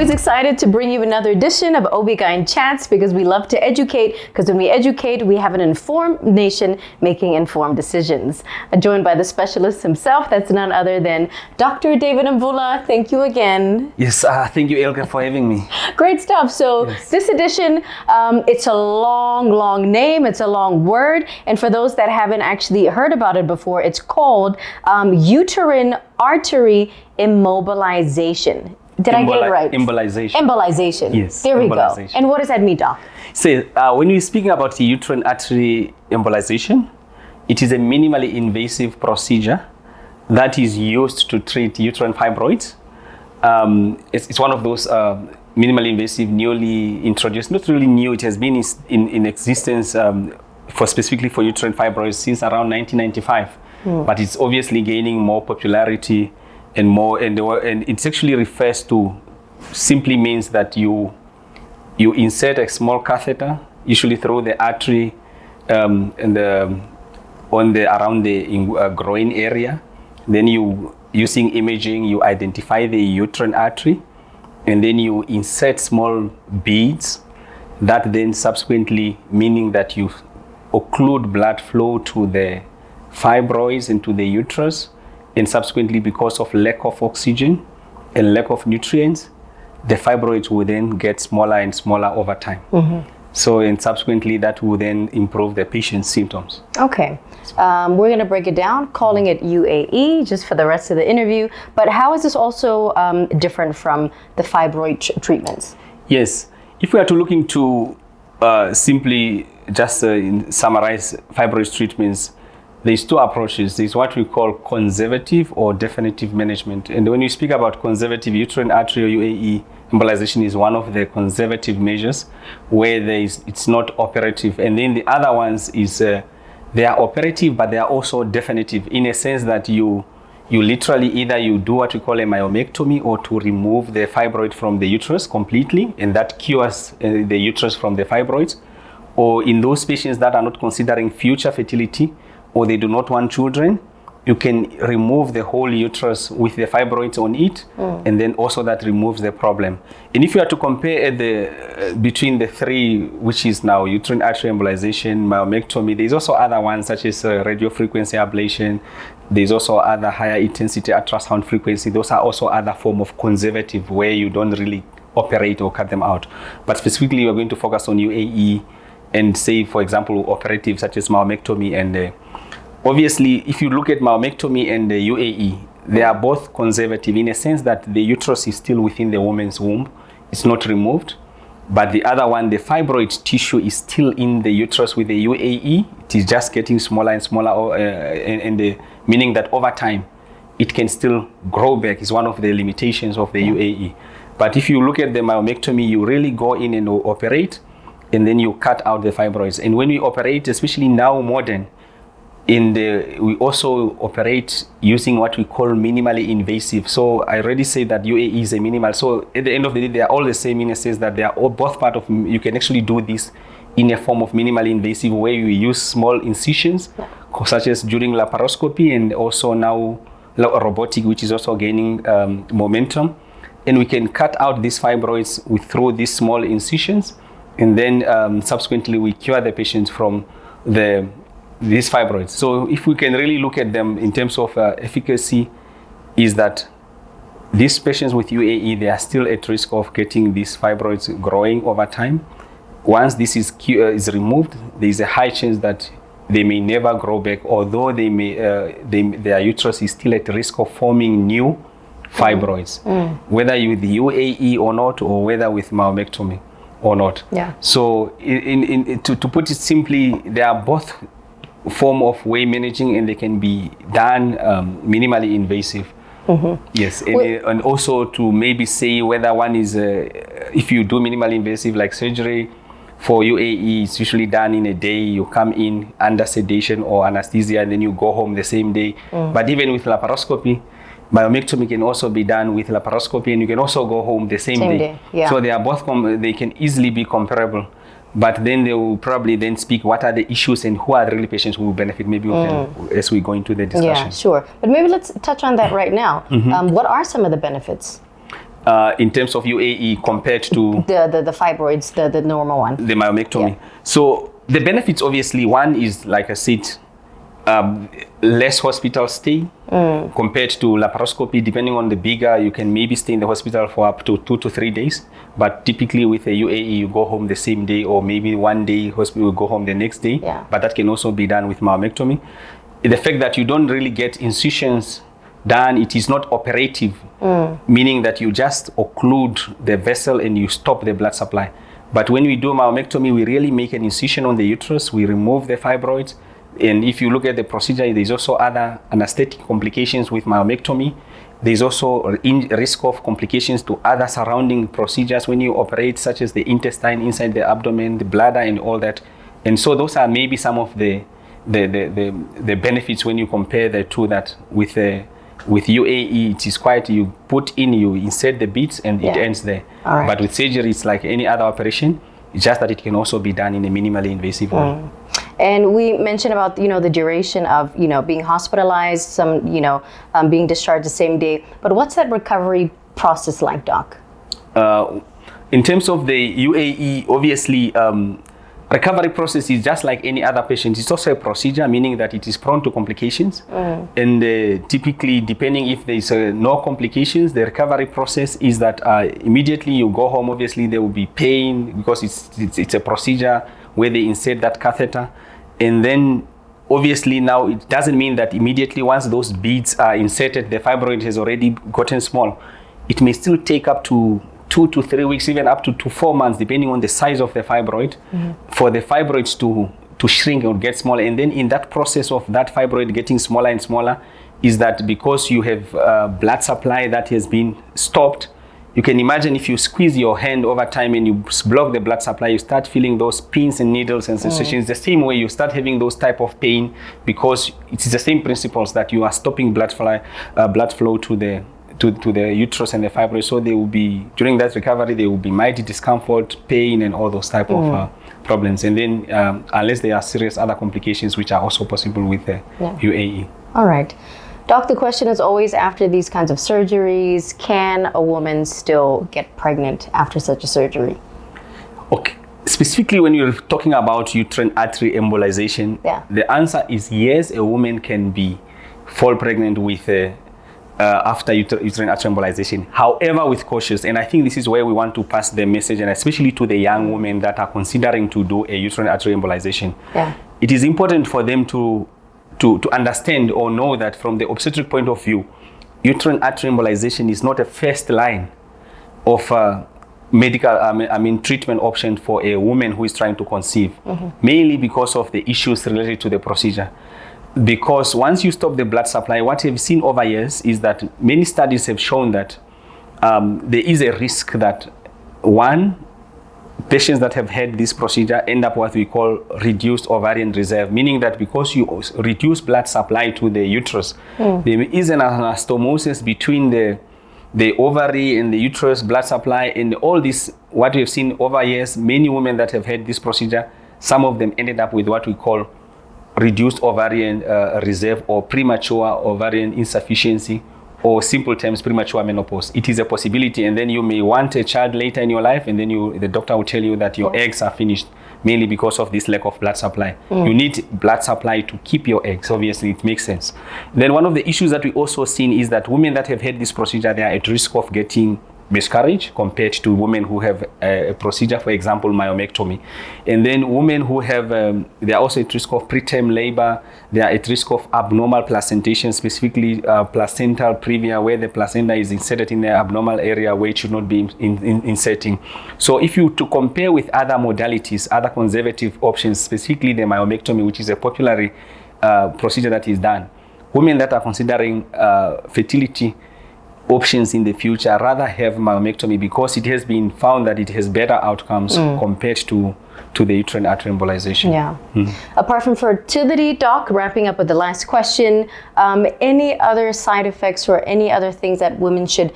always excited to bring you another edition of OB-GYN Chats because we love to educate, because when we educate, we have an informed nation making informed decisions. Joined by the specialist himself, that's none other than Dr. David Emvula. Thank you again. Yes, thank you, Elka, for having me. Great stuff. So This edition, it's a long name. It's a long word. And for those that haven't actually heard about it before, it's called Uterine Artery Embolization. Did I get it right? Embolization. Embolization. Yes. There we go. And what does that mean, Doc? So when we're speaking about the uterine artery embolization, it is a minimally invasive procedure that is used to treat uterine fibroids. It's one of those minimally invasive, newly introduced, not really new, it has been in existence specifically for uterine fibroids since around 1995. But it's obviously gaining more popularity and it actually refers to, simply means that you insert a small catheter, usually through the artery around the groin area. Then using imaging, you identify the uterine artery, and then you insert small beads that then subsequently, meaning that you occlude blood flow to the fibroids and to the uterus, and subsequently, because of lack of oxygen and lack of nutrients, the fibroids will then get smaller and smaller over time. So, and subsequently that will then improve the patient's symptoms. Okay. We're going to break it down, calling it UAE, just for the rest of the interview. But how is this also different from the fibroid treatments? Yes. If we are to look into simply just summarize fibroid treatments, there's two approaches. There's what we call conservative or definitive management. And when you speak about conservative, uterine artery or UAE embolization is one of the conservative measures where it's not operative. And then the other ones is they are operative, but they are also definitive in a sense that you literally either you do what we call a myomectomy, or to remove the fibroid from the uterus completely, and that cures the uterus from the fibroids. Or in those patients that are not considering future fertility, or they do not want children, you can remove the whole uterus with the fibroids on it, and then also that removes the problem. And if you are to compare between the three, which is now uterine artery embolization, myomectomy, there's also other ones such as radiofrequency ablation. There's also other higher intensity ultrasound frequency. Those are also other form of conservative where you don't really operate or cut them out. But specifically, we're going to focus on UAE and say, for example, operative such as myomectomy. And obviously, if you look at myomectomy and the UAE, they are both conservative in a sense that the uterus is still within the woman's womb. It's not removed. But the other one, the fibroid tissue is still in the uterus with the UAE. It is just getting smaller and smaller, meaning that over time, it can still grow back. It's one of the limitations of the UAE. But if you look at the myomectomy, you really go in and operate, and then you cut out the fibroids. And when we operate, especially now modern, we also operate using what we call minimally invasive. So I already said that UAE is a minimal. So at the end of the day, they are all the same in a sense that they are all both part of, you can actually do this in a form of minimally invasive where we use small incisions, such as during laparoscopy, and also now robotic, which is also gaining momentum. And we can cut out these fibroids through these small incisions. And then subsequently we cure the patients from these fibroids. So if we can really look at them in terms of efficacy, is that these patients with UAE, they are still at risk of getting these fibroids growing over time. Once this is removed, there is a high chance that they may never grow back, although their uterus is still at risk of forming new fibroids, whether with the UAE or not, or whether with myomectomy or not. So to put it simply, they are both form of way managing, and they can be done minimally invasive. Yes, and also to maybe say whether one is, if you do minimally invasive like surgery for UAE, it's usually done in a day. You come in under sedation or anesthesia, and then you go home the same day. But even with laparoscopy, myomectomy can also be done with laparoscopy, and you can also go home the same day. So they are both, they can easily be comparable. But then they will probably then speak what are the issues and who are the really patients who will benefit, maybe we can, as we go into the discussion. Yeah, sure. But maybe let's touch on that right now. What are some of the benefits? in terms of UAE compared to the fibroids, the normal one, the myomectomy. Yeah. So the benefits, obviously, one is, like I said, less hospital stay compared to laparoscopy. Depending on the bigger, you can maybe stay in the hospital for up to 2 to 3 days. But typically with a UAE, you go home the same day, or maybe one day hospital, you go home the next day. Yeah. But that can also be done with myomectomy. The fact that you don't really get incisions done, it is not operative, meaning that you just occlude the vessel and you stop the blood supply. But when we do myomectomy, we really make an incision on the uterus, we remove the fibroids. And if you look at the procedure, there's also other anesthetic complications with myomectomy. There's also risk of complications to other surrounding procedures when you operate, such as the intestine inside the abdomen, the bladder, and all that. And so those are maybe some of the benefits when you compare the two. That with UAE, it is quite, you put in, you insert the beads, and it ends there. All right. But with surgery, it's like any other operation. It's just that it can also be done in a minimally invasive way. And we mentioned about, the duration of, being hospitalized, some, being discharged the same day. But what's that recovery process like, Doc? In terms of the UAE, obviously, recovery process is just like any other patient. It's also a procedure, meaning that it is prone to complications. And typically, depending if there is no complications, the recovery process is that immediately you go home. Obviously, there will be pain because it's a procedure where they insert that catheter. And then, obviously, now it doesn't mean that immediately once those beads are inserted, the fibroid has already gotten small. It may still take up to 2 to 3 weeks, even up to 4 months, depending on the size of the fibroid, for the fibroids to shrink or get smaller. And then in that process of that fibroid getting smaller and smaller, is that because you have blood supply that has been stopped, you can imagine if you squeeze your hand over time and you block the blood supply, you start feeling those pins and needles and sensations. The same way you start having those type of pain, because it is the same principles that you are stopping blood flow to the uterus and the fibroid. So they will be, during that recovery, there will be mighty discomfort, pain, and all those type of problems. And then unless there are serious other complications, which are also possible with the UAE. All right. Doc, the question is always, after these kinds of surgeries, can a woman still get pregnant after such a surgery? Okay. Specifically, when you're talking about uterine artery embolization, the answer is yes, a woman can fall pregnant with after uterine artery embolization. However, with cautious, and I think this is where we want to pass the message, and especially to the young women that are considering to do a uterine artery embolization. It is important for them to understand or know that from the obstetric point of view, uterine artery embolization is not a first line of medical, treatment option for a woman who is trying to conceive, mainly because of the issues related to the procedure. Because once you stop the blood supply, what we've seen over years is that many studies have shown that there is a risk that, one, patients that have had this procedure end up what we call reduced ovarian reserve, meaning that because you reduce blood supply to the uterus, there is an anastomosis between the ovary and the uterus blood supply, and all this, what we have seen over years, many women that have had this procedure, some of them ended up with what we call reduced ovarian reserve, or premature ovarian insufficiency, or simple terms, premature menopause. It is a possibility, and then you may want a child later in your life, and then the doctor will tell you that your eggs are finished, mainly because of this lack of blood supply. You need blood supply to keep your eggs. Obviously, it makes sense. Then one of the issues that we also seen is that women that have had this procedure, they are at risk of getting miscarriage compared to women who have a procedure, for example, myomectomy. And then women who have, they are also at risk of preterm labor. They are at risk of abnormal placentation, specifically placental previa, where the placenta is inserted in the abnormal area where it should not be inserting. So if you to compare with other modalities, other conservative options, specifically the myomectomy, which is a popular procedure that is done, women that are considering fertility options in the future rather have myomectomy, because it has been found that it has better outcomes compared to the uterine artery embolization. Apart from fertility, Doc, wrapping up with the last question, any other side effects or any other things that women should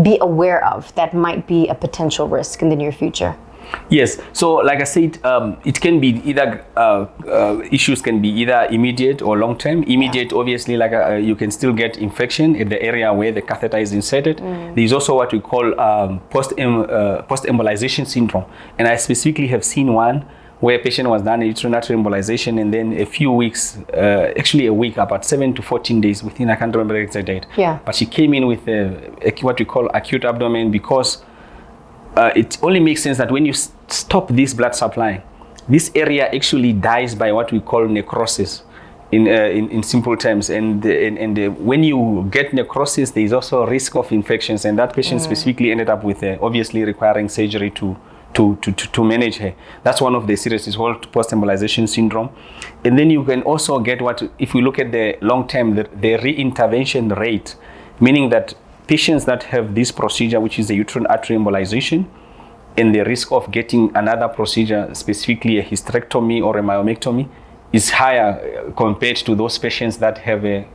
be aware of that might be a potential risk in the near future? Yes. So, like I said, it can be either issues can be either immediate or long term. Immediate, obviously, like you can still get infection in the area where the catheter is inserted. There is also what we call post embolization syndrome, and I specifically have seen one where a patient was done a uterine artery embolization, and then a few weeks, actually a week, about 7 to 14 days within, I can't remember the exact date. Yeah. But she came in with what we call acute abdomen, because it only makes sense that when you stop this blood supply, this area actually dies by what we call necrosis in simple terms. And when you get necrosis, there is also a risk of infections, and that patient specifically ended up with obviously requiring surgery to manage her. That's one of the serious, it's called post-embolization syndrome. And then you can also get what, if we look at the long term, the reintervention rate, meaning that patients that have this procedure, which is the uterine artery embolization, and the risk of getting another procedure, specifically a hysterectomy or a myomectomy, is higher compared to those patients that have a,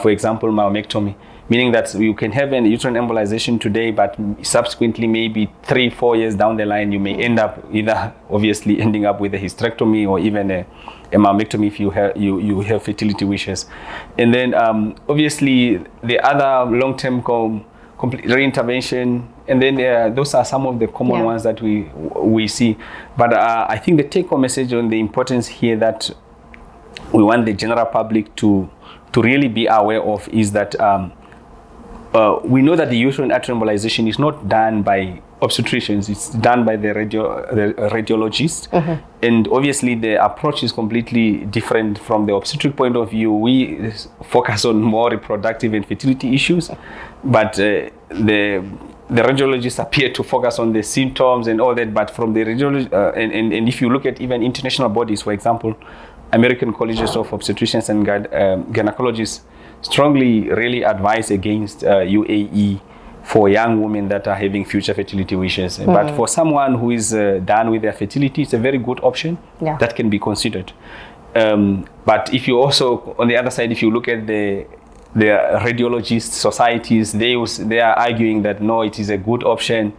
for example, myomectomy. Meaning that you can have an uterine embolization today, but subsequently, maybe 3-4 years down the line, you may end up either obviously ending up with a hysterectomy or even a myomectomy if you have fertility wishes. And then obviously the other long-term complete reintervention, and then those are some of the common ones that we see. But I think the take-home message on the importance here that we want the general public to really be aware of is that we know that the uterine artery embolization is not done by obstetricians, it's done by the radiologist. And obviously the approach is completely different from the obstetric point of view. We focus on more reproductive and fertility issues, but the radiologists appear to focus on the symptoms and all that. But from the radiology, and if you look at even international bodies, for example, American colleges of obstetricians and gynecologists strongly really advise against UAE for young women that are having future fertility wishes. But for someone who is done with their fertility, it's a very good option that can be considered. But if you also, on the other side, if you look at the radiologist societies, they are arguing that no, it is a good option.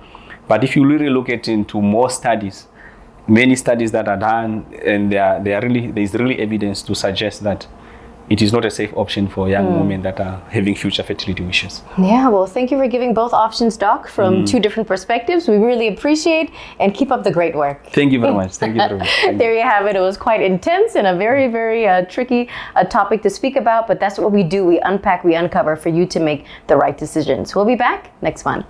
But if you really look at into more studies, many studies that are done, and there is really evidence to suggest that it is not a safe option for young women that are having future fertility wishes. Yeah, well, thank you for giving both options, Doc, from two different perspectives. We really appreciate, and keep up the great work. Thank you very much. Thank you very much. There you have it. It was quite intense and a very, very tricky topic to speak about, but that's what we do. We unpack, we uncover for you to make the right decisions. We'll be back next month.